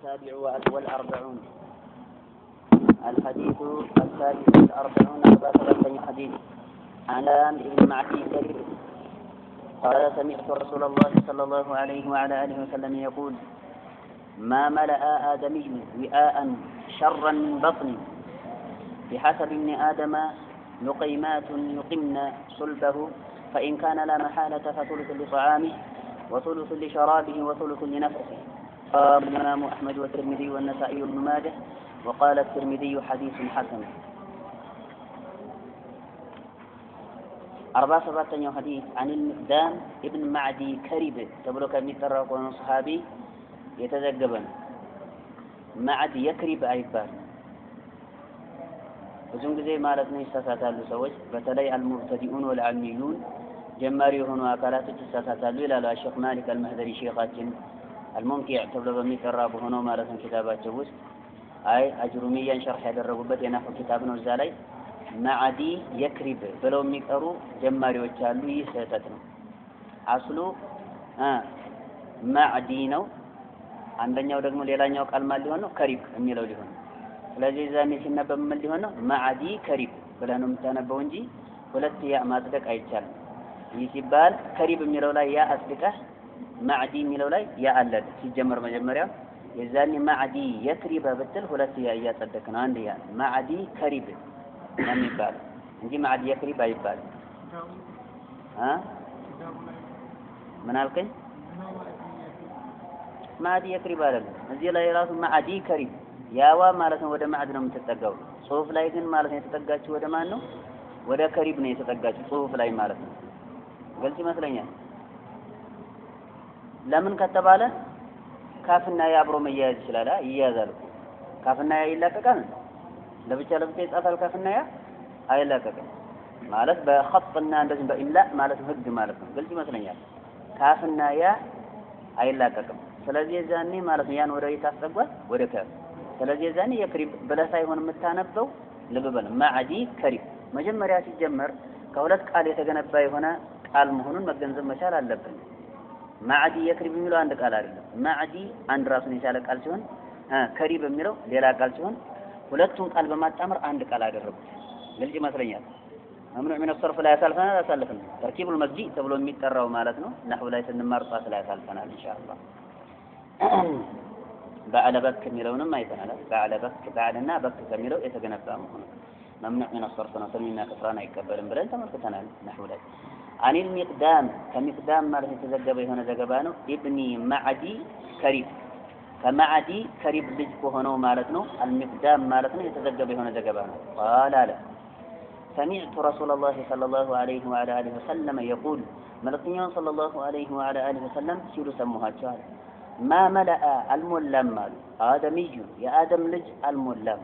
السابع والأربعون. الحديث السادس والأربعون 44 حديث عن سلام بن معدي كريب قال سمعت رسول الله صلى الله عليه وعلى آله وسلم يقول ما ملأ آدمي وعاء شرا من بطن بحسب ابن آدم لقيمات يقمن صلبه فإن كان لا محالة فثلث لطعامه وثلث لشرابه وثلث لنفسه. قال الإمام أحمد والترمذي والنسائي وابن ماجه وقال الترمذي حديث حسن. 47 حديث عن المقدام ابن معدي كريب تبلو كميترق صحابي يتزجبن معد يكرب أيبار ብዙን ጊዜ ማለት ነው ይሳሳታሉ ሰዎች በተለይ አልሙብተዲኡን ወልዓሚዩን ጀማሪ የሆኑ አካላቶች ይሳሳታሉ ይላሉ ሼክ ማሊክ አልመህደሪ ሼኻችን አልሙምቲዕ ተብሎ በሚጠራ በሆነው ማለት ነው ኪታባቸው ውስጥ አይ አጅሩሚያን ሸርህ ያደረጉበት የናሁ ኪታብ ነው። እዛ ላይ ማዕዲ የክሪብ ብለው የሚቀሩ ጀማሪዎች አሉ። ይህ ስህተት ነው። አስሉ ማዕዲ ነው። አንደኛው ደግሞ ሌላኛው ቃል ማን ሊሆን ነው? ከሪብ የሚለው ሊሆን ነው። ስለዚህ ዛኔ ሲነበብ ምን ሊሆን ነው? ማዕዲ ከሪብ ብለህ ነው የምታነበው እንጂ ሁለት ያ ማጽደቅ አይቻልም። ይህ ሲባል ከሪብ የሚለው ላይ ያ አጽድቀህ ማዕዲ የሚለው ላይ ያ አለ ሲጀመር መጀመሪያ የዛኔ ማዕዲ የክሪብ ብትል ሁለት ያ እያጸደቅ ነው። አንድ ያ ማዕዲ ከሪብ ነው የሚባለው እንጂ ማዕዲ የክሪብ አይባልም። ምን አልከኝ? ማዕዲ የክሪብ አይደለም። እዚህ ላይ ራሱ ማዕዲ ከሪብ ያዋ ማለት ነው ወደ ማዕድ ነው የምትጠጋው። ጽሁፍ ላይ ግን ማለት ነው የተጠጋችው ወደ ማን ነው? ወደ ከሪብ ነው የተጠጋችው ጽሁፍ ላይ ማለት ነው። ግልጽ ይመስለኛል። ለምን ከተባለ ካፍና ያ አብሮ መያያዝ ይችላል። ይያዛሉ። ካፍና ያ ይላቀቃል። ለብቻ ይጻፋል። ካፍና ያ አይላቀቅም ማለት በኸጥና እንደዚህ በኢምላ ማለት ህግ ማለት ነው። ግልጽ ይመስለኛል። ካፍና ያ አይላቀቅም። ስለዚህ ዛኔ ማለት ነው ያን ወደ የታስጠጓል ወደ ካፍ ስለዚህ ዛኔ የክሪብ ብለህ ሳይሆን የምታነበው ልብ በል ማዕዲ ከሪብ መጀመሪያ ሲጀመር ከሁለት ቃል የተገነባ የሆነ ቃል መሆኑን መገንዘብ መቻል አለብን። ማዕዲ የክሪብ የሚለው አንድ ቃል አይደለም። ማዕዲ አንድ ራሱን የቻለ ቃል ሲሆን ከሪብ የሚለው ሌላ ቃል ሲሆን ሁለቱን ቃል በማጣመር አንድ ቃል አደረጉት። ግልጽ ይመስለኛል። መምኑዕ ሚን الصرف ላይ ያሳልፈናል። ተርኪቡል መዝጂ ተብሎ የሚጠራው ማለት ነው። ነህው ላይ ስንማር ጧት ላይ ያሳልፈናል ኢንሻአላህ። بعد بك ميلونم ما يتنال بعد بك بعدنا بك كميلو يتجنبا مهون ممنوع من الصرف نسمينا كفرانا يكبرن بلن تمركتنا نحو ذلك عن المقدام كمقدام ما يتزجب هنا زجبانو ابني معدي كريب فمعدي كريب لجكو هنا مالتنا المقدام مالتنا يتزجب هنا زجبانو قال لا سمعت رسول الله صلى الله عليه وعلى آله وسلم يقول ملقيا صلى الله عليه وعلى آله وسلم سير سموها جال ما ملأ الملم آدمي يا آدم لج الملم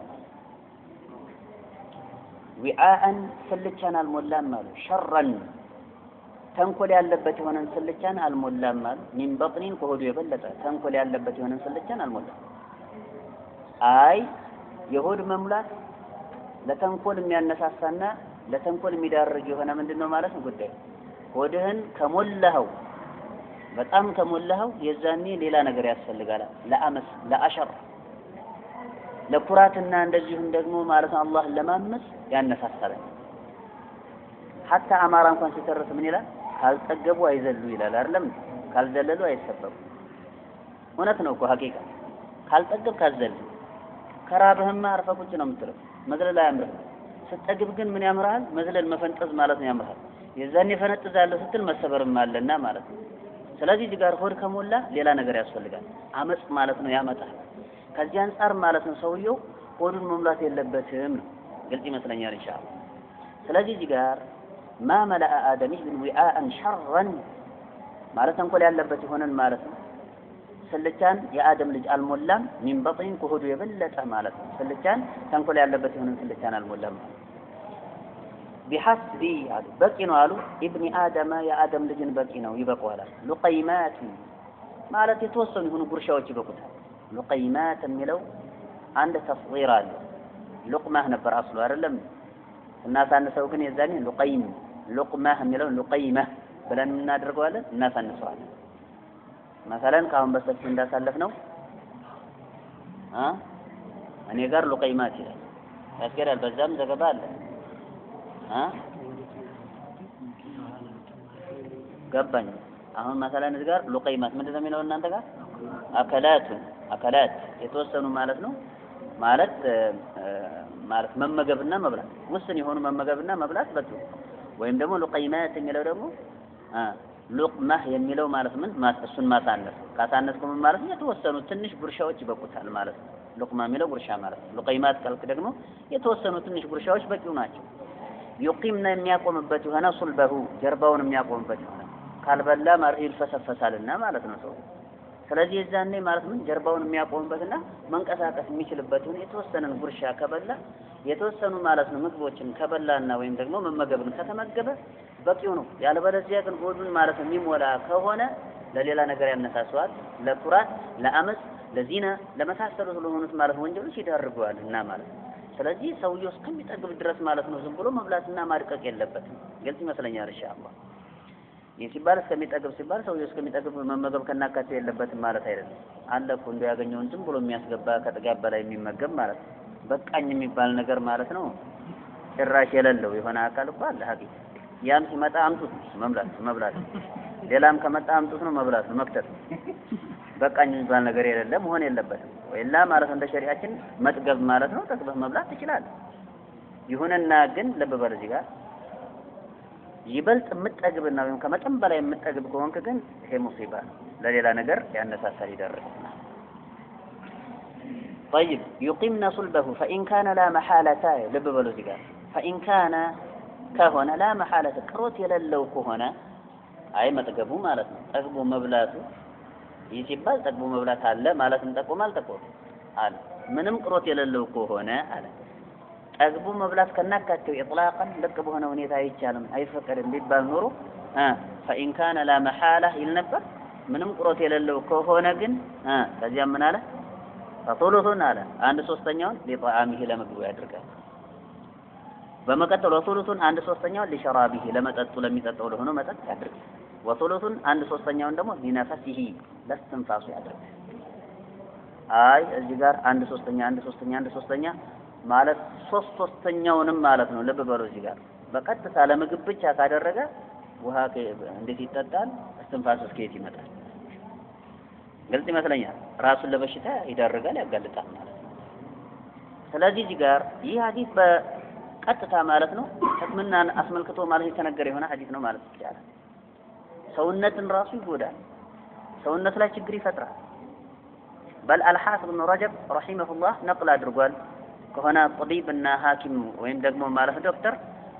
وعاء سلتشان الملم شرا تنقل يالبت ونن سلتشان الملم من بطن كهود يبلت تنقل يالبت ونن سلتشان الملم أي يهود مملات لتنقل من النساسنا لتنقل مدارج هنا من دون مالس قدام ودهن كملهو በጣም ከሞላው የዛኔ ሌላ ነገር ያስፈልጋል። ለአመስ ለአሸር ለኩራትና እንደዚሁም ደግሞ ማለት ነው አላህን ለማመስ ያነሳሳል። ሐታ አማራ እንኳን ሲተርፍ ምን ይላል? ካልጠገቡ አይዘሉ ይላል አይደለም? ካልዘለሉ አይሰበሩ። እውነት ነው እኮ ሐቂቃ ካልጠገብ ካልዘል ከራብህማ አርፈህ ቁጭ ነው የምትለው። መዝለል አያምርህ። ስትጠግብ ግን ምን ያምርሃል? መዝለል መፈንጠዝ ማለት ነው ያምርሃል። የዛኔ ፈነጥዛለሁ ስትል መሰበርም አለና ማለት ነው። ስለዚህ ዲጋር ሆድ ከሞላ ሌላ ነገር ያስፈልጋል። አመጽ ማለት ነው ያመጣል። ከዚህ አንፃር ማለት ነው ሰውየው ሆዱን መሙላት የለበትም ነው። ግልጽ ይመስለኛል ኢንሻአላህ። ስለዚህ ዲጋር ما ملأ آدمي من وعاء شرا ማለት እንኳን ያለበት ይሆነን ማለት ነው። ስልቻን የአደም ልጅ አልሞላም من بطن ከሆዱ የበለጠ ማለት ነው። ስልቻን ተንኮል ያለበት ይሆነን ስልቻን አልሞላም بحسب بقي ነው አሉ ابن آدم የአደም ልጅን በቂ ነው ይበቃዋል። لقيمات ማለት የተወሰኑ ይሁኑ ጉርሻዎች ይበቁታል። لقيمات የሚለው አንድ ተፍሲር አለ። لقمه ነበር አስሉ አይደለም እና ሳንሰው ግን የዛኔ لقمه የሚለው لقيمه ብለን እናደርገዋለን እናሳንሰዋለን። مثلا ካሁን በሰፊ እንዳሳለፍ ነው እኔ ጋር ሉቀይማት ይላል ያስገዳል። በዛም ዘገባ አለ ገባኝ። አሁን መሰለን እዚህ ጋር ሉቀይማት ምንድነው የሚለው እናንተ ጋር አከላት የተወሰኑ ማለት ነው ማለት መመገብና መብላት ውስን የሆኑ መመገብና መብላት በቃ ወይም ደግሞ ሉቀይማት የሚለው ደግሞ ሉቅማህ የሚለው ማለት ምን እሱን ማሳነስ ካሳነስኩም ማለት የተወሰኑ ትንሽ ጉርሻዎች ይበቁታል ማለት ነው። ሉቅማ የሚለው ጉርሻ ማለት ነው። ሉቀይማት ካልክ ደግሞ የተወሰኑ ትንሽ ጉርሻዎች በቂው ናቸው። يقيمنا የሚያቆምበት የሆነ ሱልበሁ ጀርባውን የሚያቆምበት የሆነ ካልበላ ማርህ ይልፈሰፈሳልና ማለት ነው ሰው። ስለዚህ የዛኔ ማለት ምን ጀርባውን የሚያቆምበትና መንቀሳቀስ የሚችልበት የሆነ የተወሰነን ጉርሻ ከበላ የተወሰኑ ማለት ነው ምግቦችን ከበላና ወይም ደግሞ መመገብን ከተመገበ በቂው ነው። ያለበለዚያ ግን ሆዱን ማለት የሚሞላ ከሆነ ለሌላ ነገር ያነሳሰዋል፣ ለኩራት፣ ለአመጽ፣ ለዚና ለመሳሰሉ ስለሆኑት ማለት ወንጀሎች ይዳርገዋል እና ማለት ነው። ስለዚህ ሰውየው እስከሚጠግብ ድረስ ማለት ነው ዝም ብሎ መብላትና ማድቀቅ የለበትም። ግልጽ ይመስለኛል ኢንሻአላህ። ይህ ሲባል እስከሚጠግብ ሲባል ሰውየው እስከሚጠግብ መመገብ ከናካቴ የለበትም ማለት አይደለም። አለ እኮ እንደው ያገኘውን ዝም ብሎ የሚያስገባ ከጥጋብ በላይ የሚመገብ ማለት ነው። በቃኝ የሚባል ነገር ማለት ነው ጭራሽ የሌለው የሆነ አካል እኮ አለ ሀቂቃ። ያም ሲመጣ አምጡት መብላት ሌላም ከመጣ አምጡት ነው መብላት ነው መክተት። በቃኝ የሚባል ነገር የሌለ መሆን የለበትም። ወይላ ማለት እንደ ሸሪዓችን መጥገብ ማለት ነው ጠግበህ መብላት ትችላለህ። ይሁንና ግን ልብ በል እዚህ ጋር ይበልጥ የምትጠግብና ወይም ከመጠን በላይ የምትጠግብ ከሆንክ ግን ይሄ ሙሲባ ነው፣ ለሌላ ነገር ያነሳሳል ይደረጋል። طيب يقيمنا صلبه فإن كان لا محالة ልብ በሉ እዚህ ጋር فإن كان ከሆነ لا محالة ቅሮት የሌለው ከሆነ አይ መጥገቡ ማለት ነው ጠግቦ መብላቱ ይህ ሲባል ጠግቦ መብላት አለ ማለትም ጠቆማል አለ ምንም ቅሮት የሌለው ከሆነ አለ ጠግቦ መብላት ከናካቴው ኢጥላቀን ልቅ በሆነ ሁኔታ አይቻልም አይፈቀድም ቢባል ኖሮ فإن كان لا محالة ይል ነበር። ምንም ቅሮት የሌለው ከሆነ ግን ከዚያ ምን አለ ፈጡሉቱን አለ አንድ ሶስተኛውን ለጣዓሚህ ለምግቡ ያድርጋል። በመቀጠል ወጡሉቱን አንድ ሶስተኛውን ለሸራቢህ ለመጠጡ ለሚጠጣው ለሆነ መጠጥ ያድርጋል። ወጡሉቱን አንድ ሶስተኛውን ደግሞ ሊነፈሲሂ ለስትንፋሱ ያድርጋል። አይ እዚህ ጋር አንድ ሶስተኛ ማለት ሶስተኛውንም ማለት ነው። ልብ በሉ እዚህ ጋር በቀጥታ ለምግብ ብቻ ካደረገ ውሃ እንዴት ይጠጣል? እስትንፋሱ ከየት ይመጣል? ግልጽ ይመስለኛል። ራሱን ለበሽታ ይዳርጋል ያጋልጣል ማለት ነው። ስለዚህ እዚህ ጋር ይህ ሐዲስ በቀጥታ ማለት ነው ሕክምናን አስመልክቶ ማለት የተነገረ የሆነ ሐዲስ ነው ማለት ይቻላል። ሰውነትን ራሱ ይጎዳል፣ ሰውነት ላይ ችግር ይፈጥራል። በል አልሐፊዝ ኢብኑ ረጀብ ረሂመሁላህ ነቅል አድርጓል ከሆነ ጠቢብና ሐኪም ወይም ደግሞ ማለት ዶክተር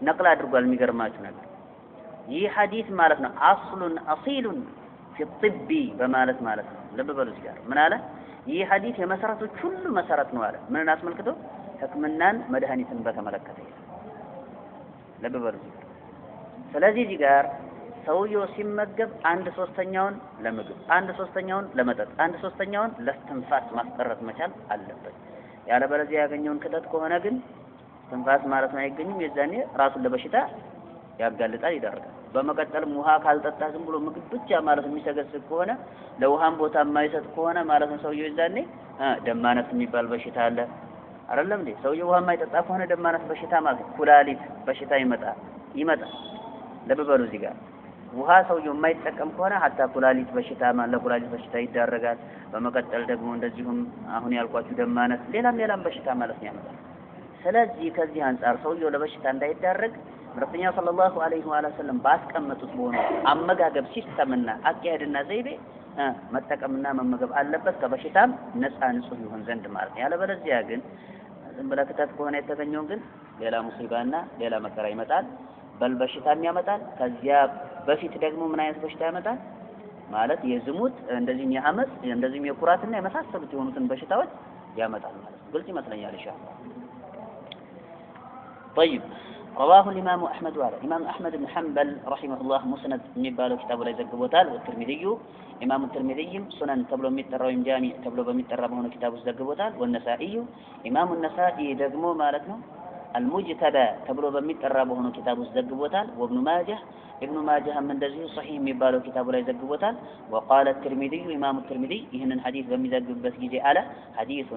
ነቅል አድርጓል። የሚገርማችሁ ነገር ይህ ሐዲስ ማለት ነው አስሉን አሲሉን في الطب በማለት ማለት ነው። ልብ በሉ እዚህ ጋር ምን አለ? ይህ ሐዲስ የመሰረቶች ሁሉ መሰረት ነው አለ። ምንን አስመልክቶ? ሕክምናን መድኃኒትን በተመለከተ። ልብ በሉ እዚህ ጋር። ስለዚህ እዚህ ጋር ሰውየው ሲመገብ አንድ ሶስተኛውን ለምግብ፣ አንድ ሶስተኛውን ለመጠጥ፣ አንድ ሶስተኛውን ለስትንፋስ ማስቀረት መቻል አለበት። ያለበለዚያ ያገኘውን ክተት ከሆነ ግን ትንፋስ ማለት ነው አይገኝም። የዛኔ ራሱን ለበሽታ ያጋልጣል ይዳርጋል። በመቀጠልም ውሃ ካልጠጣ ዝም ብሎ ምግብ ብቻ ማለት የሚሰገስግ ከሆነ ለውሃም ቦታ የማይሰጥ ከሆነ ማለት ነው ሰውየው የዛኔ ደም ማነስ የሚባል በሽታ አለ አይደለም እንዴ? ሰውየው ውሃ የማይጠጣ ከሆነ ደም ማነስ በሽታ ማለት ኩላሊት በሽታ ይመጣል። ልብ በሉ እዚህ ጋር ውሃ ሰውየው የማይጠቀም ከሆነ ሀታ ኩላሊት በሽታ ለኩላሊት በሽታ ይዳረጋል። በመቀጠል ደግሞ እንደዚሁም አሁን ያልኳችሁ ደም ማነስ ሌላም በሽታ ማለት ነው ያመጣል። ስለዚህ ከዚህ አንፃር ሰውየው ለበሽታ እንዳይዳረግ ረሱላህ ሰለላሁ ዐለይሂ ወሰለም ባስቀመጡት በሆነ አመጋገብ ሲስተምና አካሄድና ዘይቤ መጠቀምና መመገብ አለበት ከበሽታም ነፃ ንጹህ ይሆን ዘንድ ማለት ነው። ያለበለዚያ ግን ዝም ብለህ ክተት ከሆነ የተገኘው ግን ሌላ ሙሲባና ሌላ መከራ ይመጣል። በል በሽታም ያመጣል። ከዚያ በፊት ደግሞ ምን አይነት በሽታ ያመጣል ማለት የዝሙት እንደዚህም የአመጽ እንደዚህም የኩራትና የመሳሰሉት የሆኑትን በሽታዎች ያመጣል ማለት ነው። ግልጽ ይመስለኛል ኢንሻአላህ። طيب رواه الإمام أحمد وعلى إمام أحمد بن حنبل رحمه الله مسند የሚባለው كتاب ላይ ዘግቦታል። والترمذي إمام الترمذي سنن ተብሎ የሚጠራው ጃሚ ተብሎ በሚጠራ በሆነ كتاب ውስጥ ዘግቦታል። والنسائي إمام النسائي ደግሞ ማለት ነው المجتبى تبلو بميترى بهونو كتاب زغبوتال وابن ماجه ابن ماجه من دزي صحيح ميبالو كتاب لا يزغبوتال وقال الترمذي امام الترمذي يهنن حديث بميزغبበት ጊዜ አለ حديث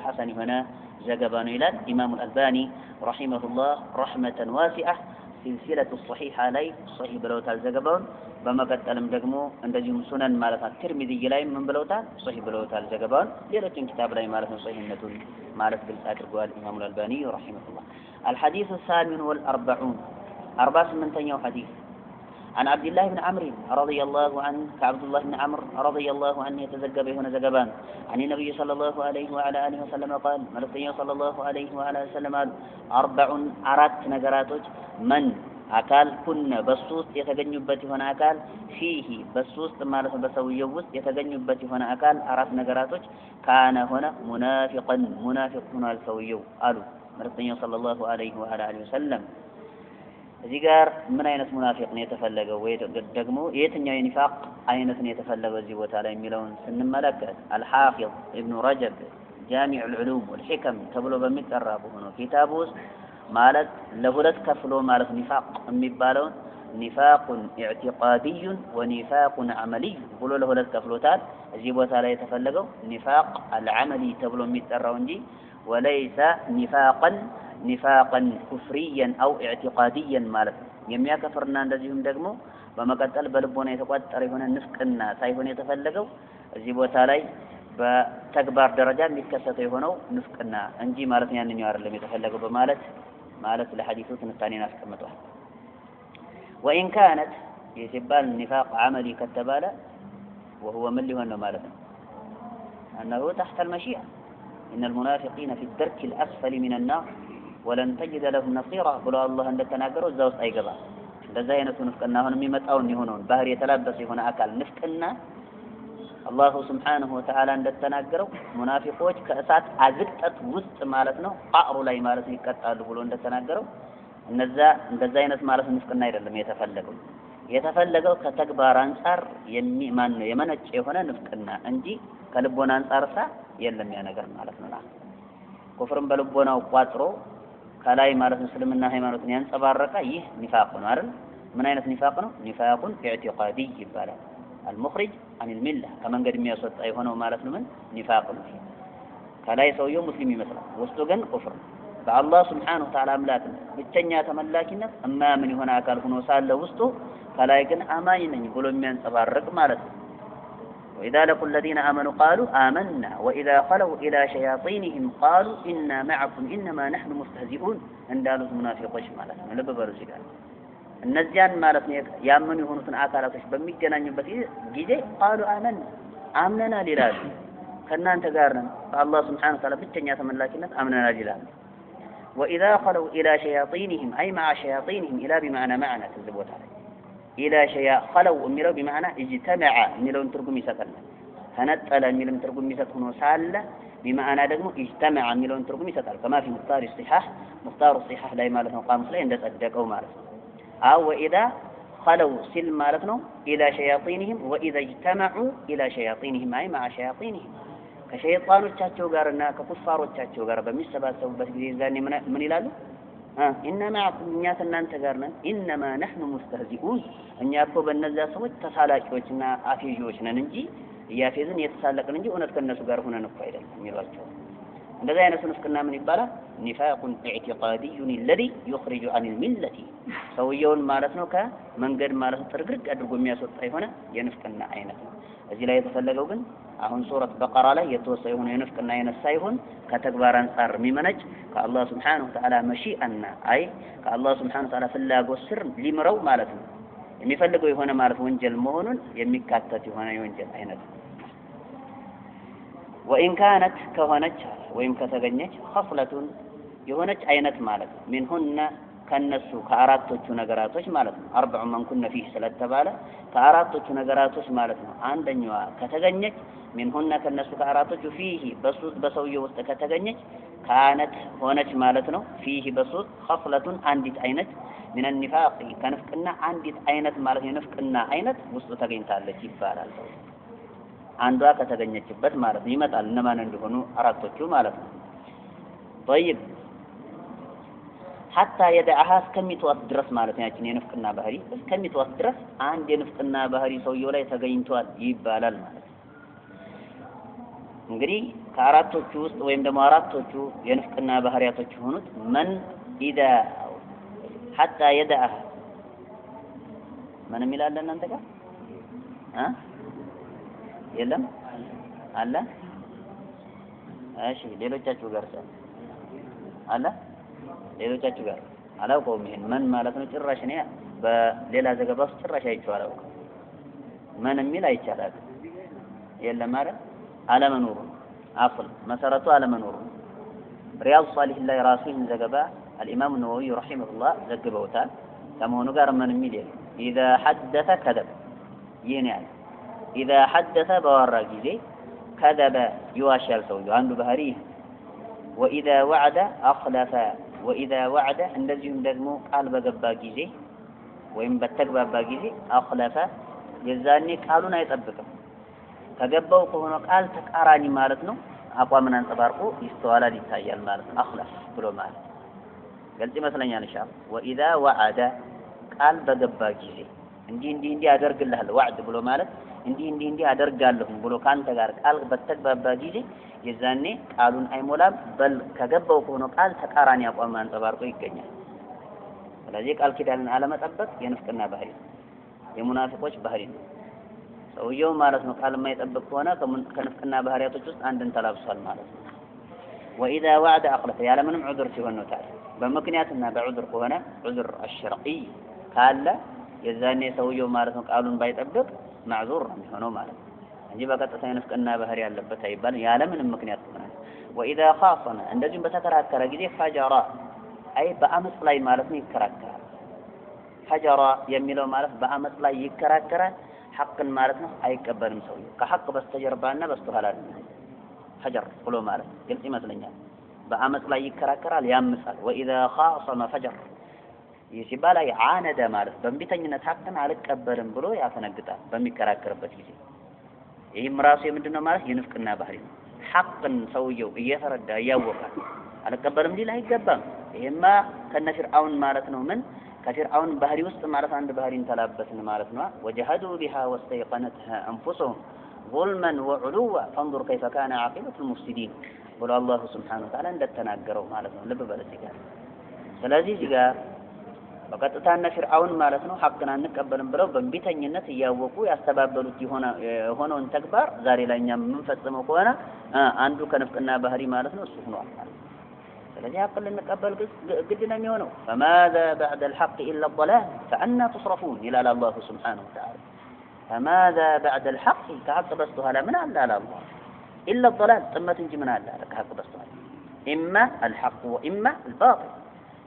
حسن هنا زغبانو ይላል امام الالباني رحمه الله رحمه واسعه سلسله الصحيحه ላይ صحيح ብለውታል ዘገባውን በመቀጠልም ደግሞ እንደዚሁም ሱነን ማለት ትርሚዚ ላይ ምን ብለውታል صحيح ብለውታል ዘገባውን ሌሎችን ኪታብ ላይ ማለት ነው صحيحነቱን ማለት ግልጽ አድርገዋል ኢማሙ الالباني رحمه الله الحديث الثامن والأربعون 48ኛው حديث عن عبد الله بن عمرو رضي الله عنه كعبد الله بن عمرو رضي الله عنه يتزجب هنا زجبان عن النبي صلى الله عليه وعلى اله وسلم قال ملكي صلى الله عليه وعلى اله وسلم اربع ارات نغراتوች من አካል ኩነ በሱስ የተገኙበት የሆነ አካል ፊሂ በሱስ ማለት በሰውየው ውስጥ የተገኙበት የሆነ አካል አራት ነገራቶች ካነ ሆነ ሙናፊቀን ሙናፊቅ ሆኗል ሰውየው አሉ መልእክተኛው ሰለላሁ ዐለይሂ ወአሊሂ ወሰለም እዚህ ጋር ምን አይነት ሙናፊቅ ነው የተፈለገው ወይ ደግሞ የትኛው የኒፋቅ አይነት ነው የተፈለገው እዚህ ቦታ ላይ የሚለውን ስንመለከት አልሐፊዝ ኢብኑ ረጀብ ጃሚዕ العلوم والحكم ተብሎ በሚጠራ በሆነ ኪታብ ውስጥ ማለት ለሁለት ከፍሎ ማለት ኒፋቅ የሚባለው ኒፋቁን ኢዕቲቃዲይ ወኒፋቁን ዐመሊ ብሎ ለሁለት ከፍሎታል እዚህ ቦታ ላይ የተፈለገው ኒፋቅ አልዐመሊ ተብሎ የሚጠራው እንጂ ወለይሰ ኒፋቀን ኩፍሪያን አው ኢዕቲቃዲያን ማለት ነው የሚያከፍርና እንደዚሁም ደግሞ በመቀጠል በልቦና የተቋጠረ የሆነ ንፍቅና ሳይሆን የተፈለገው እዚህ ቦታ ላይ በተግባር ደረጃ የሚከሰተው የሆነው ንፍቅና እንጂ ማለት ያንኛው አይደለም የተፈለገው በማለት ማለት ለሐዲሱ ትንታኔን አስቀምጧል وإن كانت يسبال النفاق عملي كتباله وهو من اللي هو ማለት ነው أنه تحت المشيئة إن المنافقين في الدرك الأسفل من النار ولن تجد لهم نصيرا ብሎ አላህ እንደተናገረው እዛ ውስጥ አይገባ እንደዛ አይነቱ ንፍቅና አሁን የሚመጣውን ይሆነውን ባህር የተላበሰ የሆነ አካል ንፍቅና አላሁ ስብሓነሁ ወተዓላ እንደተናገረው ሙናፊቆች ከእሳት አዝቅጠት ውስጥ ማለት ነው ቃሩ ላይ ማለት ይቀጣሉ ብሎ እንደተናገረው እንደዛ አይነት ማለት ንፍቅና አይደለም የተፈለገው ከተግባር አንፃር የመነጨ የሆነ ንፍቅና እንጂ ከልቦና አንፃርሳ የለም ያ ነገር ማለት ነው ኩፍርን በልቦናው ቋጥሮ ከላይ ማለት እስልምና ሃይማኖትን ያንጸባረቀ ይህ ኒፋቅ ነው አይደል ምን አይነት ኒፋቅ ነው ኒፋቁን ኢዕቲቃዲ ይባላል المخرج عن المله ከመንገድ የሚያስወጣ የሆነው ማለት ነው ምን ኒፋቅ ነው ከላይ ሰውየው ሙስሊም ይመስላል ውስጡ ግን ኩፍር በአላህ Subhanahu Ta'ala አምላክ ብቸኛ ተመላኪነት ምን የሆነ አካል ሆኖ ሳለ ውስጡ ከላይ ግን አማኝ ነኝ ብሎ የሚያንጸባርቅ ማለት ነው وإذا لقوا الذين آمنوا قالوا آمنا وإذا خلوا إلى شياطينهم قالوا إنا معكم إنما نحن مستهزئون እንዳሉት ሙናፊቆች ማለት ነው ልብ በሉ እዚህ ጋር እነዚያን ማለት ነው ያመኑ የሆኑትን አካላቶች በሚገናኙበት ጊዜ قالوا آمنا ይላሉ ከናንተ ጋር ነን በአላህ Subhanahu Ta'ala ብቸኛ ተመላኪነት አምነና ይላሉ وإذا خلوا إلى شياطينهم أي مع شياطينهم إلى بمعنى معنى تذبوتها إلى خلوا የሚለው بمعنى اجتمع የሚለውን ትርጉም ይሰጣል ተነጠለ የሚለውን ትርጉም ይሰጥ ሆኖ ሳለ بمعنى ደግሞ اجتمع የሚለውን ትርጉም ይሰጣል كما في مختار الصحاح ላይ ማለት ነው ቃሙስ ላይ እንደጸደቀው ማለት ነው أو وإذا خلوا ሲል ማለት ነው إلى شياطينهم وإذا اجتمعوا إلى شياطينهم أي مع شياطينهم ከሸይጣኖቻቸው ጋርና ከኩፋሮቻቸው ጋር በሚሰባሰቡበት ጊዜ ዛኔ ምን ይላሉ إنما معكم እኛ እናንተ ጋር ነን إنما نحن مستهزئون እኛ እኮ በእነዛ ሰዎች ተሳላቂዎችና አፌዦች ነን እንጂ ያፌዝን የተሳለቅን እንጂ እውነት ከነሱ ጋር ሆነን እኮ አይደለም ይሏቸው እንደዛ አይነቱ ንፍቅና ምን ይባላል ኒፋቁን ኢዕቲቃዲ الذي يخرج عن الملة ሰውየውን ማለት ነው ከመንገድ ማለት ጥርግርግ አድርጎ የሚያስወጣ የሆነ የንፍቅና አይነት ነው እዚህ ላይ የተፈለገው ግን አሁን ሱረት በቀራ ላይ የተወሰነ የሆነ የንፍቅና አይነት ሳይሆን ከተግባር አንፃር የሚመነጭ ከአላህ Subhanahu Ta'ala መሺአና አይ ከአላህ Subhanahu Ta'ala ፍላጎት ስር ሊምረው ማለት ነው የሚፈልገው የሆነ ማለት ወንጀል መሆኑን የሚካተት የሆነ የወንጀል አይነት وإن كانت كهونች ወይም ከተገኘች خصلቱን የሆነች አይነት ማለት ነው منهن ከነሱ ከአራቶቹ ነገራቶች ማለት ነው 40 من كن فيه ስለተባለ ከአራቶቹ ነገራቶች ማለት ነው አንደኛዋ ከተገኘች منهن ከነሱ ከአራቶቹ فيه በሰውየው ውስጥ ከተገኘች ካነት ሆነች ማለት ነው فيه በሱስ خصلቱን አንዲት አይነት من النفاق ከንፍቅና አንዲት አይነት ማለት የንፍቅና አይነት ውስጥ ተገኝታለች ይባላል አንዷ ከተገኘችበት ማለት ነው ይመጣል እነማን እንደሆኑ አራቶቹ ማለት ነው طيب حتى يدعها እስከሚተዋት ድረስ ማለት ነው ያችን የንፍቅና ባህሪ እስከሚተዋት ድረስ አንድ የንፍቅና ባህሪ ሰውየው ላይ ተገኝቷል ይባላል ማለት ነው እንግዲህ ከአራቶቹ ውስጥ ወይም ደግሞ አራቶቹ የንፍቅና ባህሪያቶች ሆኑት من اذا حتى يدعها ምንም ይላል እናንተ ጋር የለም አለ እሺ ሌሎቻችሁ ጋር አለ ሌሎቻችሁ ጋር አላውቀውም ይሄን ምን ማለት ነው ጭራሽ እኔ በሌላ ዘገባ ውስጥ ጭራሽ አይቼው አላውቅም ምን የሚል አይቻላል የለም ማለት አለመኖሩ አፍል መሰረቱ አለመኖሩ ሪያድ ሷሊህ ላይ ራሱን ዘገባ الامام النووي رحمه الله ዘግበውታል ከመሆኑ ጋር ምን የሚል የለም اذا حدث كذب ይሄን ያለ اذا حدث ባወራ ጊዜ كذب يواشل ሰውየው አንዱ ባህሪ واذا وعد اخلف واذا وعد እንደዚሁም ደግሞ ቃል በገባ ጊዜ ወይም በተግባባ ጊዜ اخلف የዛኔ ቃሉን አይጠብቅም ከገባው ከሆነ ቃል ተቃራኒ ማለት ነው አቋምን አንጸባርቆ ይስተዋላል ይታያል ማለት ነው اخلف ብሎ ማለት ገልጽ ይመስለኛል ኢንሻአላህ واذا وعد ቃል በገባ ጊዜ እንዲህ አደርግልሃለሁ ወዕድ ብሎ ማለት እንዲህ አደርጋለሁ ብሎ ካንተ ጋር ቃል በተግባባ ጊዜ የዛኔ ቃሉን አይሞላም በል ከገባው ከሆነ ቃል ተቃራኒ አቋም አንጸባርቆ ይገኛል ስለዚህ ቃል ኪዳንን አለመጠበቅ የንፍቅና ባህሪ የሙናፊቆች ባህሪ ነው ሰውየው ማለት ነው ቃል የማይጠብቅ ከሆነ ከንፍቅና ባህሪያቶች ውስጥ አንድን ተላብሷል ማለት ነው واذا وعد اخلف ያለ ምንም ዑذር ሲሆን ነው ታዲያ በምክንያትና በዑذር ከሆነ ዑذር الشرعي ካለ የዛኔ ሰውየው ማለት ነው ቃሉን ባይጠብቅ ማዕዙር ነው የሚሆነው ማለት ነው እንጂ በቀጥታ የንፍቅና ባህሪ ያለበት አይባል ያለ ምንም ምክንያት ነው واذا خاصم እንደዚህም በተከራከረ ጊዜ ፈጀራ አይ በአመጽ ላይ ማለት ነው ይከራከራል ፈጀራ የሚለው ማለት በአመጽ ላይ ይከራከራል ሐቅን ማለት ነው አይቀበልም ሰውየው ከሐቅ በስተጀርባና በስተኋላ ነው ፈጀር ብሎ ማለት ግልጽ ይመስለኛል በአመጽ ላይ ይከራከራል ያምጻል واذا خاصم فجر ይሲባል አይዓነደ ማለት በእንቢተኝነት ሐቅን አልቀበልም ብሎ ያፈነግጣል በሚከራከርበት ጊዜ ይህም ራሱ የምንድነው ማለት የንፍቅና ባህሪ ነው ሐቅን ሰውየው እየተረዳ ያወቀ አልቀበልም ሊል አይገባም ይሄማ ከነፍርዓውን ማለት ነው ምን ከፍርዓውን ባህሪ ውስጥ ማለት አንድ ባህሪን ተላበስን ማለት ነው وجحدوا بها واستيقنتها انفسهم ظلما وعلوا فانظر كيف كان عاقبة المفسدين ብሎ አላህ Subhanahu Wa Ta'ala እንደተናገረው ማለት ነው ልብ በል እዚህ ጋር ስለዚህ እዚህ ጋር በቀጥታና ፍርዓውን ማለት ነው ሐቅን አንቀበልም ብለው በእንቢተኝነት እያወቁ ያስተባበሉት የሆነውን ተግባር ዛሬ ላይኛ የምንፈጽመው ከሆነ አንዱ ከንፍቅና ባህሪ ማለት ነው እሱ ሆኗል ስለዚህ ሐቅን እንቀበል ግድ ነው የሚሆነው فماذا بعد الحق الا الضلال فأنا تصرفون الى الله سبحانه وتعالى فماذا بعد الحق كحق بستها من الله الله الا الضلال ጥመት እንጂ ምን አለ ከሐቅ በስተኋላ اما الحق واما الباطل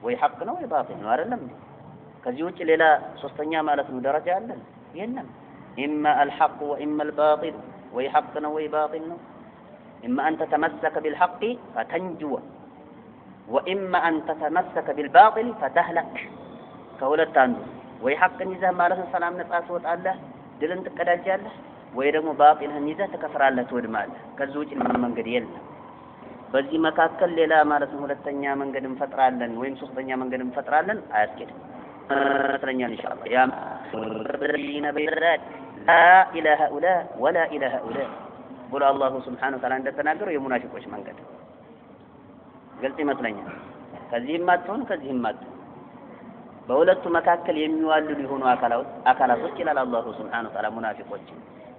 ወይ ሐቅ ነው ወይ ባጢል ነው አይደለም ከዚህ ውጪ ሌላ ሶስተኛ ማለት ነው ደረጃ አለ የለም اما الحق واما الباطل ወይ ሐቅ ነው ወይ ባጢል ነው اما ان تتمسك بالحق فتنجو واما ان تتمسك بالباطل فتهلك ከሁለት አንዱ ወይ ሐቅን ይዘህ ማለት ነው ሰላም ነጻ ትወጣለህ ድልን ትቀዳጃለህ ወይ ደግሞ ባጢልህን ይዘህ ተከፍራለህ ትወድማለህ ከዚህ ውጪ ምንም መንገድ የለም በዚህ መካከል ሌላ ማለት ነው ሁለተኛ መንገድ እንፈጥራለን ወይም ሶስተኛ መንገድ እንፈጥራለን አያስኬድም መስለኛል ኢንሻአላህ ያ ረቢና በይራት ላ ኢላሃ ኢላ ወላ ኢላሃ ኢላ ብሎ አላህ Subhanahu Wa Ta'ala እንደተናገረው የሙናፊቆች መንገድ ግልጽ ይመስለኛል ከዚህም አጥቶን ከዚህም አጥቶን በሁለቱ መካከል የሚዋልሉ የሆኑ አካላቶች ይላል አላህ Subhanahu Wa Ta'ala ሙናፊቆች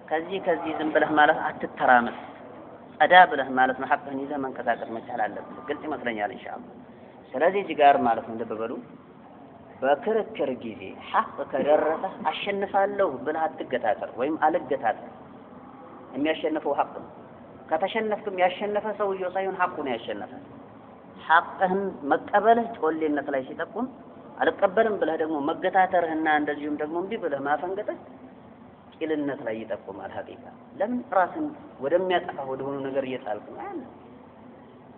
ከዚህ ዝም ብለህ ማለት አትተራመስ አዳ ብለህ ማለት ነው ሐቅን ይዘህ መንቀሳቀስ መቻል አለብህ ግልጽ ይመስለኛል ኢንሻአላህ ስለዚህ እዚህ ጋር ማለት ነው እንደበሉ በክርክር ጊዜ ሐቅ ከደረሰ አሸንፋለሁ ብለህ አትገታተር ወይም አልገታተር የሚያሸንፈው ሐቅ ነው ከተሸነፍክም ያሸነፈ ሰውየው ሳይሆን ሐቁ ነው ያሸነፈ ሐቅህን መቀበልህ ጮሌነት ላይ ሲጠቁም አልቀበልም ብለህ ደግሞ መገታተርህና እንደዚሁም ደግሞ እንቢ ብለህ ማፈንገጥህ ቂልነት ላይ ይጠቁማል ሐቂቃ ለምን ራስን ወደሚያጠፋ ወደሆነ ነገር እየጣልኩ ነው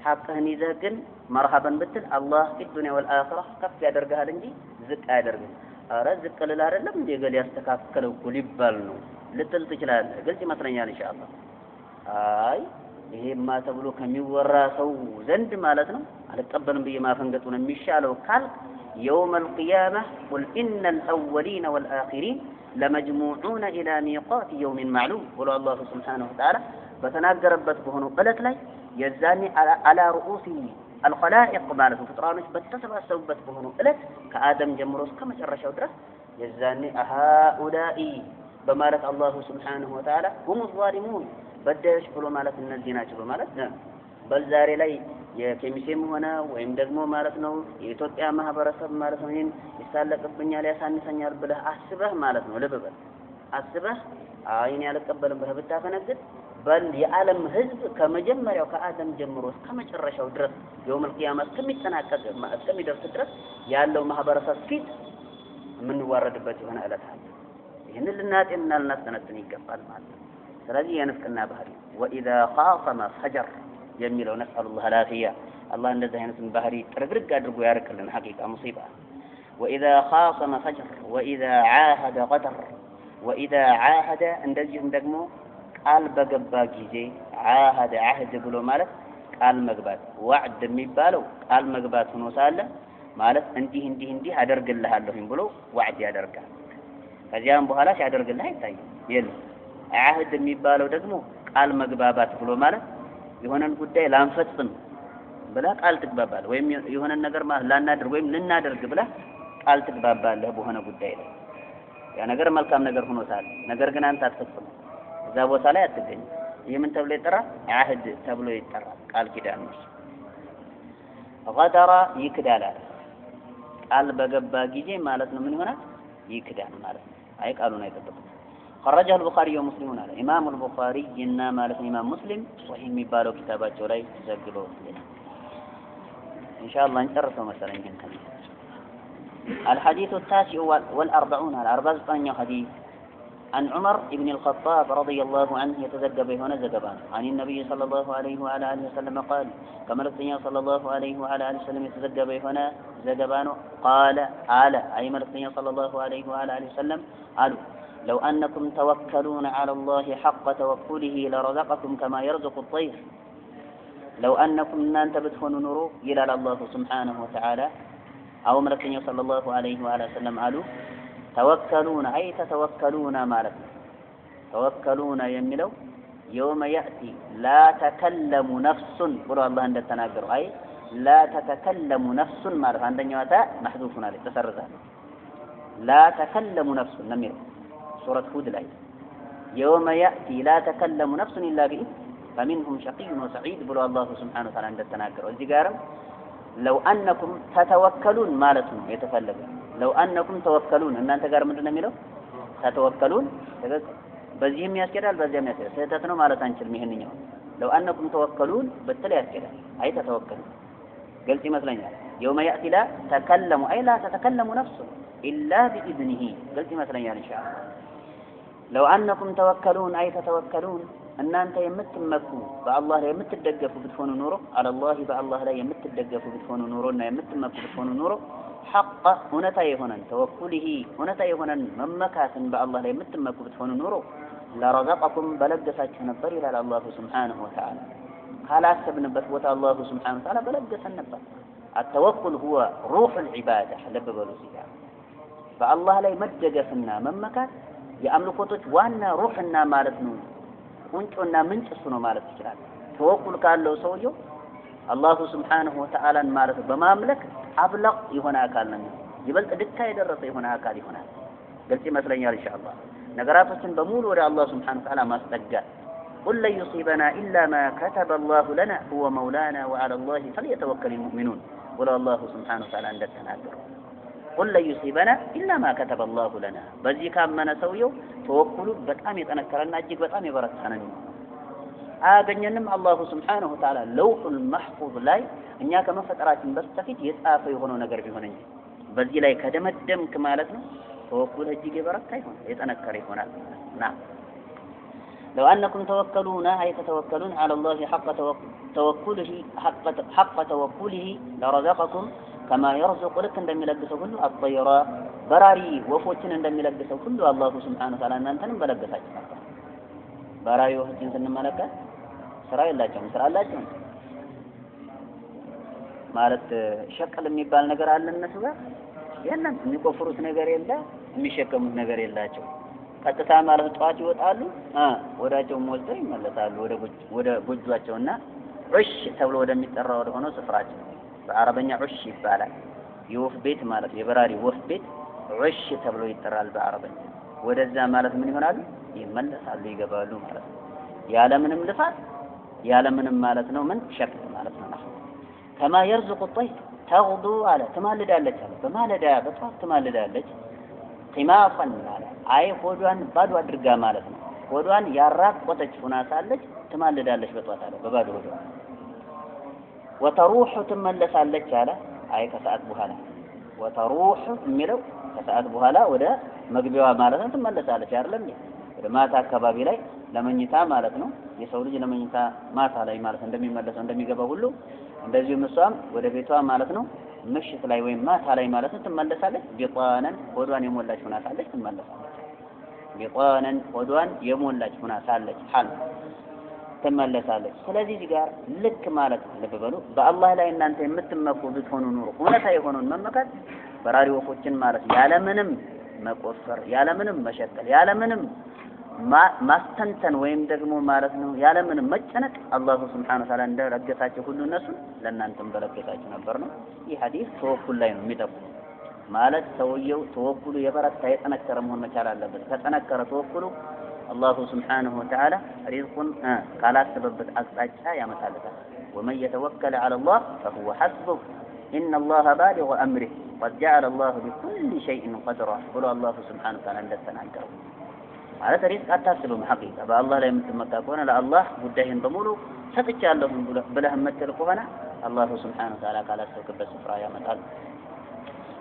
ሐቅህን ይዘህ ግን መርሐበን ብትል አላህ በዱንያ ወልአኺራ ከፍ ያደርግሃል እንጂ ዝቅ አያደርግም አረ ዝቅ ልል አይደለም እንደ ገል ያስተካከለው ሊባል ነው ልትል ትችላለህ ግልጽ ይመስለኛል ኢንሻአላህ አይ ይሄማ ተብሎ ከሚወራ ሰው ዘንድ ማለት ነው አልቀበልም ብዬ ማፈንገጡ ነው የሚሻለው ካል يوم القيامة قل إن الأولين والآخرين لمجموعون إلى ميقات يوم معلوم ولو الله سبحانه وتعالى بتناقربت بهنو قلت لي يزاني على رؤوس الخلائق مالته فطرانش بتسبب سببت بهنو قلت كآدم جمروس كما شرشوا درس يزاني هؤلاء بمالت الله سبحانه وتعالى هم الظالمون بدأش بلو مالت النزينات بلو مالت بل زاري لي የኬሚሴም ሆነ ወይም ደግሞ ማለት ነው የኢትዮጵያ ማህበረሰብ ማለት ነው ይሳለቅብኛል ያሳንሰኛል ብለህ አስበህ ማለት ነው ልብ በል አስበህ አይን ያልቀበልም ብለህ ብታፈነግጥ በል የዓለም ህዝብ ከመጀመሪያው ከአደም ጀምሮ እስከ መጨረሻው ድረስ የውም القيامة እስከሚጠናቀቅ እስከሚደርስ ድረስ ያለው ማህበረሰብ ፊት የምንዋረድበት የሆነ ዕለት አለ ይሄንን ልናጤንና ልናስተነትን ይገባል ማለት ነው ስለዚህ የንፍቅና ባህሪ وإذا خاصم فجر يميلوا نسأل الله العافية الله እንደዚህ አይነቱን ባህሪ ጥርግርግ አድርጎ ያርክልን ሐቂቃ ሙሲባ وإذا خاصم فجر وإذا عاهد غدر وإذا عاهد እንደዚህም ደግሞ ቃል በገባ ጊዜ عاهد عهد ብሎ ማለት ቃል መግባት ወዕድ የሚባለው ቃል መግባት ሆኖ ሳለ ማለት እንዲህ አደርግልሃለሁኝ ብሎ ወዕድ ያደርጋል ከዚያም በኋላ ሲያደርግልህ አይታይም የለም عهد የሚባለው ደግሞ ቃል መግባባት ብሎ ማለት የሆነን ጉዳይ ላንፈጽም ብላ ቃል ትግባባለህ ወይም የሆነን ነገር ማለት ላናደርግ ወይም ልናደርግ ብላ ቃል ትግባባለህ በሆነ ጉዳይ ላይ ያ ነገር መልካም ነገር ሆኖ ሳለ ነገር ግን አንተ አትፈጽም እዛ ቦታ ላይ አትገኝ ይሄ ምን ተብሎ ይጠራል አህድ ተብሎ ይጠራል ቃል ኪዳን ነው غدر ይክዳል ቃል በገባ ጊዜ ማለት ነው ምን ይሆናል ይክዳል ማለት ነው አይ ቃሉን አይጠብቅም خرجه البخاري ومسلم على امام البخاري جنا مالك امام مسلم صحيح የሚባለው ኪታባቸው ላይ ተዘግበው ان شاء الله እንጨርሰው መሰለኝ እንከን الحديث التاسع والأربعون على 49 حديث عن عمر بن الخطاب رضي الله عنه يتزجب هنا زجبان عن النبي صلى الله عليه وعلى اله وسلم قال كما رسول صلى الله عليه وعلى اله وسلم يتزجب هنا زجبان قال اي مرسل صلى الله عليه وعلى اله وسلم قالوا لو أنكم توكلون على الله حق توكله لرزقكم كما يرزق الطير لو أنكم أنت بتكونوا نورو إلى الله سبحانه وتعالى أو ملكين صلى الله عليه وآله وسلم قالوا توكلون أي تتوكلون مالك توكلون يملو يوم يأتي لا تكلم نفس قرأ الله عند التناقر أي لا تتكلم نفس مالك عندنا يواتا محذوفنا عليه تسرزها لا تكلم نفس نمير سورة هود الآية يوم يأتي لا تكلم نفس إلا بإذن فمنهم شقي وسعيد بلو الله سبحانه وتعالى عند التناكر والزقارم لو أنكم تتوكلون مالتهم يتفلقون لو أنكم توكلون أن أنت قارم من ميلو تتوكلون بزيهم يسكرال بزيهم يسكرال سيتتنو مالتان شرميهن يوم لو أنكم توكلون بالتالي يسكرال أي تتوكلون قلت مثلا يوم يأتي لا تكلم أي لا تتكلم نفسه إلا بإذنه قلت مثلا إن شاء الله لو أنكم توكلون أي تتوكلون أن أنت يمتمكوا بالله يمتدقفوا بتفونوا نوره على الله بالله لا يمتدقفوا بتفونوا نورنا يمتمكوا بتفونوا نوره حق هنا تيهنا توكله هنا تيهنا ممكات بالله لا يمتمكوا بتفونوا نوره لرزقكم بلقسات نبر إلى الله سبحانه وتعالى قال أكسبنا بثوة الله سبحانه وتعالى بلقس النبر التوكل هو روح العبادة لب بلوسيا فالله لا يمتدقفنا ممكات የአምልኮቶች ዋና ሩህና ማለት ነው ቁንጮና ምንጭ እሱ ነው ማለት ይችላል ተወኩል ካለው ሰውየው አላሁ Subhanahu Wa Ta'ala ማለት በማምለክ አብለቅ የሆነ አካል ነው ይበልጥ ድካ የደረሰ የሆነ አካል ይሆናል ግልጽ ይመስለኛል ኢንሻአላህ ነገራቶችን በሙሉ ወደ አላህ Subhanahu Wa Ta'ala ማስጠጋት قل لا يصيبنا إلا ما كتب الله لنا هو مولانا وعلى الله فليتوكل المؤمنون ولو الله سبحانه وتعالى عند التناكر قل لا يصيبنا إلا ما كتب الله لنا بذي كامنا سويو توكلوا بطعم يتنكرنا اجيك بطعم يبرتانا አገኘንም አላሁ Subhanahu Wa Ta'ala ለውሁል መህፉዝ ላይ እኛ ከመፈጠራችን በስተፊት የጻፈ የሆነው ነገር ቢሆን እንጂ በዚህ ላይ ከደመደምክ ማለት ነው ተወኩል እጅግ የበረታ ይሆናል የጠነከረ ይሆናል ና لو أنكم توكلون أي تتوكلون على الله حق توكله لرزقكم كما يرزق لك عندما يلبسه كله الطيرة براري وفوتين عندما يلبسه كله الله سبحانه وتعالى أن أنتم بلبساك براري وفوتين سنما لك ስራ የላቸውም ስራ አላቸው ማለት ሸቀል የሚባል ነገር አለ እነሱ ጋር የለም የሚቆፍሩት ነገር የለ የሚሸከሙት ነገር የላቸው ቀጥታ ማለት ጧት ይወጣሉ ወዳቸው ሞልተው ይመለሳሉ ወደ ጎጆአቸውና ዑሽ ተብሎ ወደሚጠራው ወደ ሆነው ስፍራቸው በአረበኛ ዑሽ ይባላል የወፍ ቤት ማለት የበራሪ ወፍ ቤት ዑሽ ተብሎ ይጠራል በአረበኛ ወደዛ ማለት ምን ይሆናሉ ይመለሳሉ ይገባሉ ማለት ነው ያለ ምንም ልፋት ያለ ምንም ማለት ነው ምን ሸክል ማለት ነው كما يرزق الطير تغدو على تمالدالች አለ በማለዳ በጧት ትማልዳለች ቂማፈን አለ አይ ሆዷን ባዶ አድርጋ ማለት ነው ሆዷን ያራቆተች ሆና ሳለች ትማልዳለች በጧት አለ በባዶ ሆዷ وتروح ትመለሳለች አለ አይ ከሰዓት በኋላ وتروح የሚለው ከሰዓት በኋላ ወደ መግቢያዋ ማለት ነው ትመለሳለች አይደለም ወደ ማታ አካባቢ ላይ ለመኝታ ማለት ነው የሰው ልጅ ለመኝታ ማታ ላይ ማለት እንደሚመለሰው እንደሚገባ ሁሉ እንደዚሁም እሷም ወደ ቤቷ ማለት ነው ምሽት ላይ ወይም ማታ ላይ ማለት ነው ትመለሳለች ቢጧነን ሆዷን የሞላች ሆና ሳለች ትመለሳለች ቢጧነን ሆዷን የሞላች ሆና ሳለች ሐል ትመለሳለች ስለዚህ እዚህ ጋር ልክ ማለት ልብ በሉ በአላህ ላይ እናንተ የምትመኩ ብትሆኑ ኑሮ እውነታ የሆነውን መመካት በራሪ ወፎችን ማለት ያለምንም መቆፈር ያለምንም መሸቀል ያለምንም ማስተንተን ወይም ደግሞ ማለት ነው ያለምንም መጨነቅ አላህ Subhanahu Wa Ta'ala እንደረገታቸው ሁሉ እነሱ ለእናንተም በረከታቸው ነበር ነው ይህ ሐዲስ ተወኩል ላይ ነው የሚጠቁም ማለት ሰውየው ተወኩሉ የበረታ የጠነከረ መሆን መቻል አለበት ከተጠነከረ ተወኩሉ አላህ Subhanahu Wa Ta'ala ሪዝቁን ካላሰበበት አቅጣጫ ያመጣለታል ومن يتوكل على الله فهو حسبه إن الله بالغ أمره قد جعل الله بكل شيء قدرا قال الله سبحانه وتعالى እንደተናገረው ማለት ሪዝቅ አታስብም ሐቂቃ በአላህ ላይ የምትመካ ከሆነ ለአላህ ጉዳይህን በሙሉ ሰጥቻለሁ ብለህ የምትል ከሆነ አላህ Subhanahu Wa Ta'ala ካላሰብክበት ስፍራ ያመጣል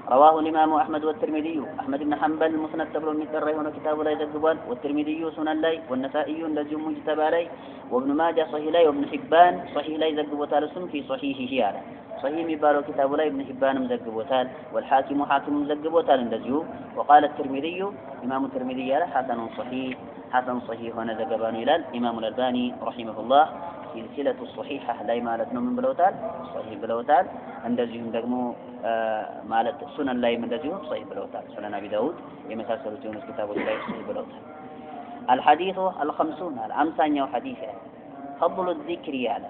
رواه الإمام أحمد والترمذي أحمد بن حنبل مسند تبلو المترى هنا كتاب لا يذكبان والترمذي سنن لاي والنسائي الذي مجتبى لاي وابن ماجه صحيح لاي وابن حبان صحيح لا يذكب تالسم في صحيحه على صحيح مبارك كتاب لا ابن حبان مذكب وتال والحاكم حاكم مذكب وتال الذي وقال الترمذي إمام الترمذي على حسن صحيح هنا ذكبان إلى الإمام الألباني رحمه الله سلسلة الصحيحة لا يمالتنا من بلوتال صحيح بلوتال እንደዚሁም ደግሞ ማለት ሱነን ላይ እንደዚሁ صحيح ብለውታል ሱነን አቢ ዳውድ የመሳሰሉት የሆኑ ክታቦች ላይ صحيح ብለውታል الحديث الخمسون الامسانيው ሐዲስ فضل الذكر ያለ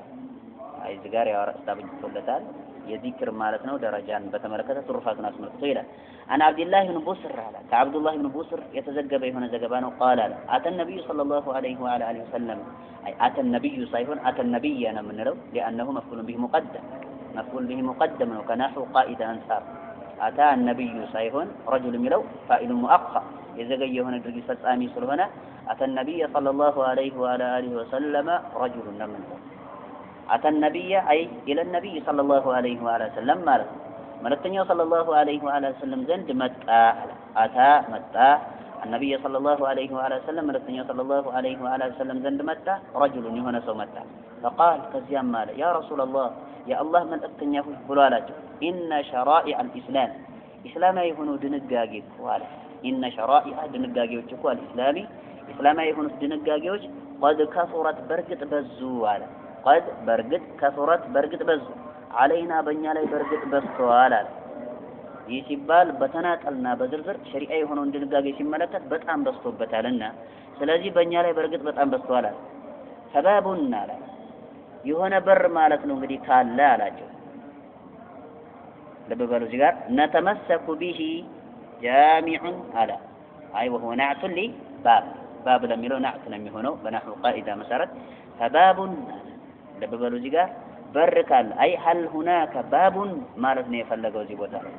አይ ዝጋር ያወራ ተብኝቶለታል የዚክር ማለት ነው ደረጃን በተመለከተ ትሩፋቱን አስመልክቶ ይላል አን አብዱላህ ኢብኑ ቡስር አለ ከአብዱላህ ኢብኑ ቡስር የተዘገበ የሆነ ዘገባ ነው قال አተ ነብዩ ሰለላሁ ዐለይሂ ወአሊሂ ወሰለም አይ አተ ነብዩ ሳይሆን አተ ነብይ ነው የምንለው لانه مفعول به مقدم مفعول به مقدم وكنحو قائد انصار اتى النبي ሳይሆን رجل የሚለው فاعل مؤخر የዘገየ የሆነ ድርጊት ፈጻሚ ስለሆነ اتى النبي صلى الله عليه وعلى اله وسلم رجل من اتى النبي اي الى النبي صلى الله عليه وعلى وسلم መልእክተኛው صلى الله عليه وعلى وسلم ዘንድ መጣ اتى መጣ النبي صلى الله عليه وعلى وسلم መልእክተኛው صلى الله عليه وعلى وسلم ዘንድ መጣ رجل የሆነ ሰው መጣ فقال ከዚያም ማለ يا رسول الله يا الله من أتكنيه فلالته إن شرائع الإسلام إسلامي يهونو دنقاقي قوالا إن شرائع دنقاقي وشكوى الإسلامي إسلامي يهونو دنقاقي قد كثرت برقت بزوالا قد برقت كثرت برقت بزو علينا بنيالي برقت بزوالا يسيبال بتناقلنا بزرزر شريعي يهونو دنقاقي سيمالكت بتعن بستوبتالنا سلازي بنيالي برقت بتعن بستوالا سبابنا لا የሆነ በር ማለት ነው እንግዲህ ካለ አላቸው ለበበሉ እዚህ ጋር ነተመሰኩ ቢሂ ጃሚዑን አላ አይ وهو نعت لي باب ለሚለው ናዕት ነው የሚሆነው በነህው ቃኢዳ መሰረት ፈባቡን ለበበሉ እዚህ ጋር በር ካለ አይ هل هناك باب ማለት ነው የፈለገው እዚህ ቦታ ላይ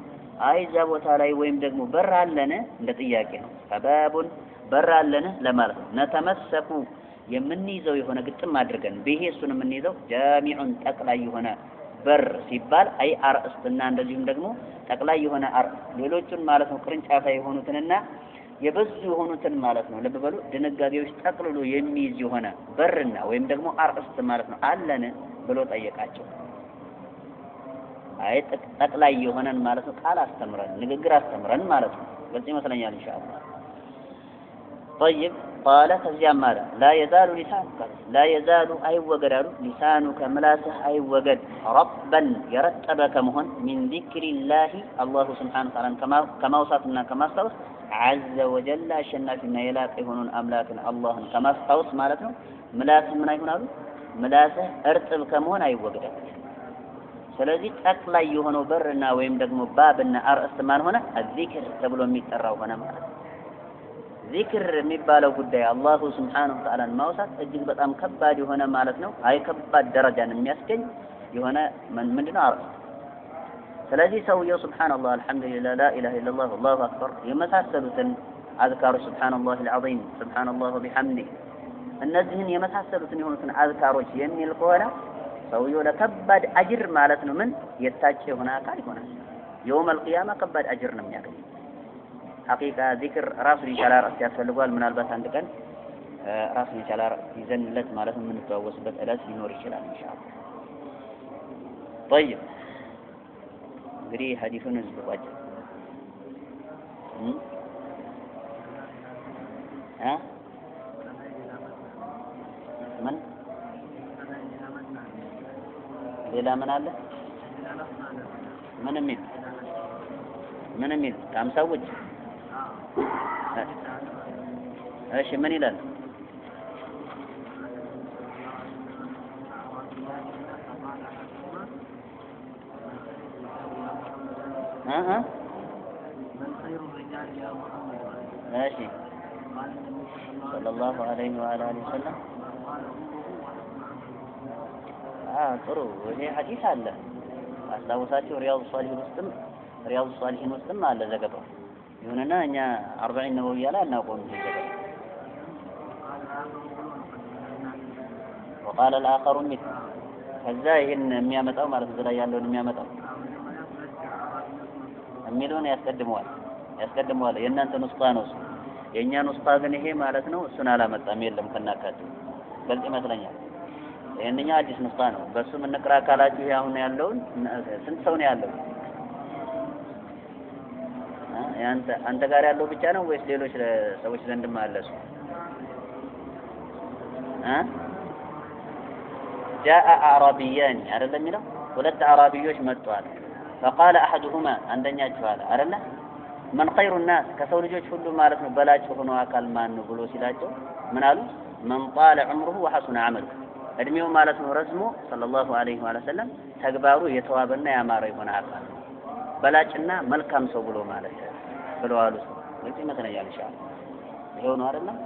አይ እዛ ቦታ ላይ ወይም ደግሞ በር አለነ እንደ ጥያቄ ነው ፈባቡን በር አለነ ለማለት ነው ነተመሰኩ የምንይዘው የሆነ ግጥም አድርገን በይሄ እሱን የምንይዘው ጃሚዑን ጠቅላይ የሆነ በር ሲባል አይ አርእስትና እንደዚሁም ደግሞ ጠቅላይ የሆነ ሌሎቹን ማለት ነው ቅርንጫፋ የሆኑትንና የበዙ የሆኑትን ማለት ነው ልብ በሉ ድንጋጌዎች ጠቅልሎ የሚይዝ የሆነ በርና ወይም ደግሞ አርእስት ማለት ነው አለን ብሎ ጠየቃቸው አይ ጠቅላይ የሆነን ማለት ነው ቃል አስተምረን ንግግር አስተምረን ማለት ነው በዚህ መስለኛል ኢንሻአላህ طيب قال ከዚያም አለ لا يزال لسانك لا يزال አይወገዳሉ لسانك ምላስህ አይወገድ ربا የረጠበ ከመሆን من ذكر الله الله سبحانه وتعالى ከማውሳትና ከማስታወስ عز وجل አሸናፊና የላቀ የሆነውን አምላክን አላህን ከማስታወስ ማለት ነው ምላስህ ምን አይሆናሉ ምላስህ እርጥብ ከመሆን አይወገዳል ስለዚህ ጠቅላይ የሆነው በርና ወይም ደግሞ ባብና አርእስት ማን ሆነ الذكر ተብሎ የሚጠራው ሆነ ማለት ነው ዚክር የሚባለው ጉዳይ አላሁ ስብሓነሁ ወተዓላ ማውሳት እጅግ በጣም ከባድ የሆነ ማለት ነው አይ ከባድ ደረጃን የሚያስገኝ የሆነ ምንድነው አርእስት ስለዚህ ሰውየው ሱብሃንአላህ አልሐምዱሊላህ ላ ኢላሃ ኢላላህ ወላሁ አክበር የመሳሰሉትን አዝካሮች ሱብሃንአላህ አልዓዚም ሱብሃንአላህ ወቢሐምዲህ እነዚህን የመሳሰሉትን የሆኑትን አዝካሮች የሚል ከሆነ ሰውየው ለከባድ አጅር ማለት ነው ምን የታጨ የሆነ አካል ይሆናል የውመል ቂያማ ከባድ አጅር ነው የሚያገኘው حقيقة ذكر راسه يشال رأس يتفلقوا المنالبات عندك راسه يشال رأس يزنلت مالتهم من التوسط بألاس ينور الشلال إن شاء الله طيب قري حديث نزل واجه ها إلى من هذا من أمين كم سوج ايش من يلال ها من خير الرجال يا محمد ماشي صلى الله عليه وعلى اله وسلم ጥሩ ይሄ ሐዲስ አለ አስታውሳችሁ ሪያድ الصالحين ውስጥም አለ ዘገባው ይሁንና እኛ 40 ነወውያ ላይ እናቆም ዘገባው وقال الآخر مثل ከዛ ይሄን የሚያመጣው ማለት እዚህ ላይ ያለውን የሚያመጣው የሚሉን ያስቀድመዋል የእናንተ ኑስጣ ነው የኛ ኑስጣ ግን ይሄ ማለት ነው እሱን አላመጣም የለም ከናካቱ ግልጽ ይመስለኛል ይሄንኛ አዲስ ኑስጣ ነው በሱ ምን ንቅራ ካላችሁ ያሁን ያለውን ስንት ሰው ነው ያለው አንተ ጋር ያለው ብቻ ነው ወይስ ሌሎች ሰዎች ዘንድም አለሱ جاء اعرابيان አይደለም የሚለው ሁለት አራቢዮች መጥተዋል فقال احدهما አንደኛቸው አለ አይደለ من خير الناس ከሰው ልጆች ሁሉ ማለት ነው በላጭ ሆኖ አካል ማን ነው ብሎ ሲላቸው ምን አሉ من طال عمره وحسن عمله እድሜው ማለት ነው ረዝሞ ሰለላሁ ዐለይሂ ወሰለም ተግባሩ የተዋበና ያማረ የሆነ አካል በላጭና መልካም ሰው ብሎ ማለት ብለዋል ለዚህ መተነያ ኢንሻአላህ ይሄው ነው አይደለም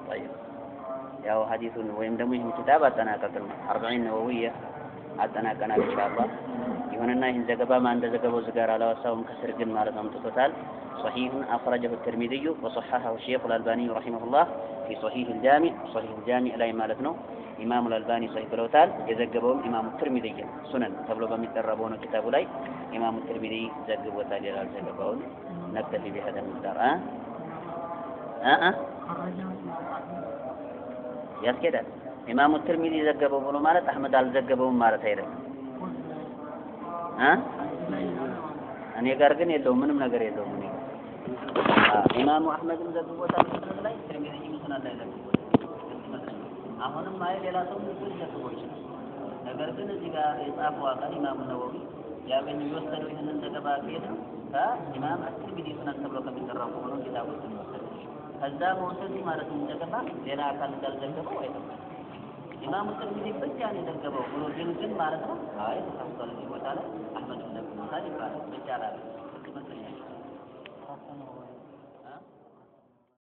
طيب ያው ሐዲሱን ወይም ደግሞ ይህን ኪታብ አጠናቀቅን 40 ነወውያ አጠናቀናል ኢንሻአላህ ይሁንና ይህን ዘገባ ማን እንደዘገበው ዝጋር አላወሳውም ከስር ግን ማለት ነው አምጥቶታል صحيح أخرجه الترمذي وصححه الشيخ الألباني رحمه الله في صحيح الجامع لا ማለት ነው ኢማሙ አልባኒ صحيح ብለውታል የዘገበውም ኢማሙ ትርሚዚ ሱነን ተብሎ በሚጠራው ነው ኪታቡ ላይ ኢማሙ ትርሚዚ ዘግቦታል ይላል ዘገባውን نكتفي بهذا المقدار ያስከዳል ኢማሙ ትርሚዚ ዘገበው ብሎ ማለት አህመድ አልዘገበውም ማለት አይደለም እኔ ጋር ግን የለውም ምንም ነገር የለውም እኔ ኢማሙ አህመድም ዘግቦታል ላይ ትርሚዚ ይመስላል ላይ አሁንም አይ ሌላ ሰው ይዘግቦች ነገር ግን እዚህ ጋር የጻፈው አካል ኢማሙ ነወዊ ያገኙ ይወሰደው ይሄንን ዘገባ ከሄደ ከኢማም አትርሚዚ ሱነን ተብሎ ከሚጠራው ሆኖ ኪታቦች ይወሰዳል ከዛ መውሰድ ማለት ነው ዘገባ ሌላ አካል እንዳልዘገበው አይደለም ኢማሙ ትርሚዚ ብቻ ነው የዘገበው ብሎ ግን ማለት ነው አይ ተፈሰለ ቦታ ላይ አህመድ ኢብኑ ሐንበል ይባላል ብቻ ላይ